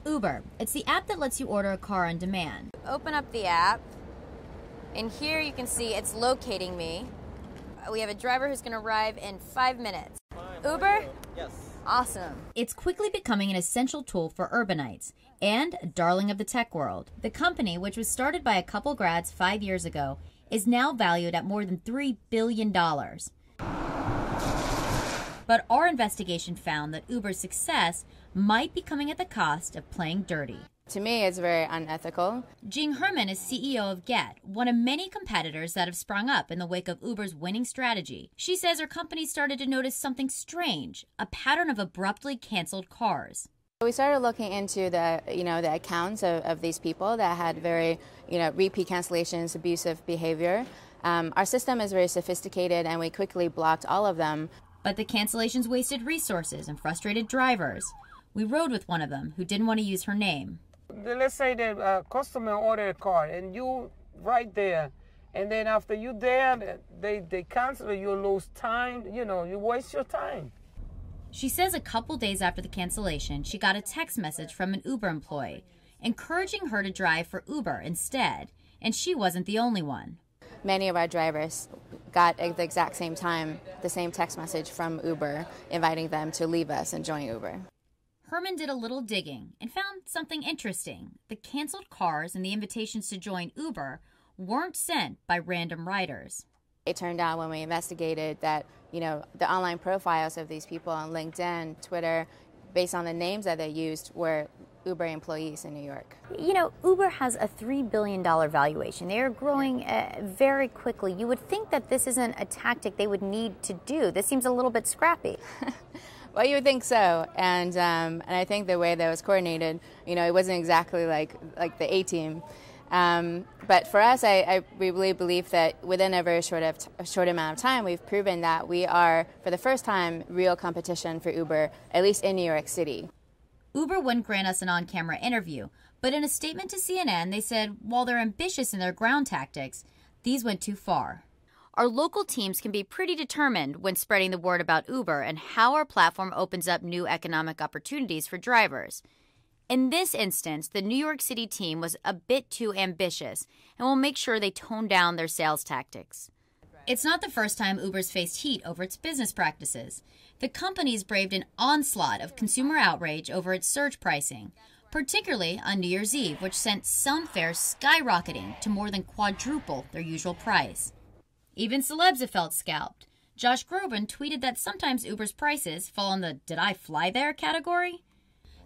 Uber. It's the app that lets you order a car on demand. Open up the app, and here you can see it's locating me. We have a driver who's going to arrive in 5 minutes. Uber? Yes. Awesome. It's quickly becoming an essential tool for urbanites and a darling of the tech world. The company, which was started by a couple grads 5 years ago, is now valued at more than $3 billion. But our investigation found that Uber's success might be coming at the cost of playing dirty. To me, it's very unethical. Jing Herman is CEO of GETT, one of many competitors that have sprung up in the wake of Uber's winning strategy. She says her company started to notice something strange, a pattern of abruptly canceled cars. We started looking into the accounts of these people that had very, repeat cancellations, abusive behavior. Our system is very sophisticated, and we quickly blocked all of them. But the cancellations wasted resources and frustrated drivers. We rode with one of them who didn't want to use her name. Let's say that a customer ordered a car and you right there, and then after you there, they cancel it, you lose time, you waste your time. She says a couple days after the cancellation, she got a text message from an Uber employee encouraging her to drive for Uber instead, and she wasn't the only one. Many of our drivers got at the exact same time the same text message from Uber inviting them to leave us and join Uber. Herman did a little digging and found something interesting. The canceled cars and the invitations to join Uber weren't sent by random riders. It turned out when we investigated that, the online profiles of these people on LinkedIn, Twitter, based on the names that they used, were Uber employees in New York. Uber has a $3 billion valuation. They are growing very quickly. You would think that this isn't a tactic they would need to do. This seems a little bit scrappy. Well, you would think so, and I think the way that was coordinated, it wasn't exactly like the A-team. But for us, we really believe that within a very short amount of time, we've proven that we are, for the first time, real competition for Uber, at least in New York City. Uber wouldn't grant us an on-camera interview, but in a statement to CNN, they said while they're ambitious in their ground tactics, these went too far. Our local teams can be pretty determined when spreading the word about Uber and how our platform opens up new economic opportunities for drivers. In this instance, the New York City team was a bit too ambitious and will make sure they tone down their sales tactics. It's not the first time Uber's faced heat over its business practices. The company's braved an onslaught of consumer outrage over its surge pricing, particularly on New Year's Eve, which sent some fares skyrocketing to more than quadruple their usual price. Even celebs have felt scalped. Josh Groban tweeted that sometimes Uber's prices fall in the "did I fly there" category.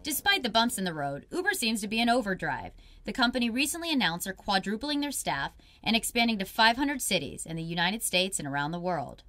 Despite the bumps in the road, Uber seems to be in overdrive. The company recently announced they're quadrupling their staff and expanding to 500 cities in the United States and around the world.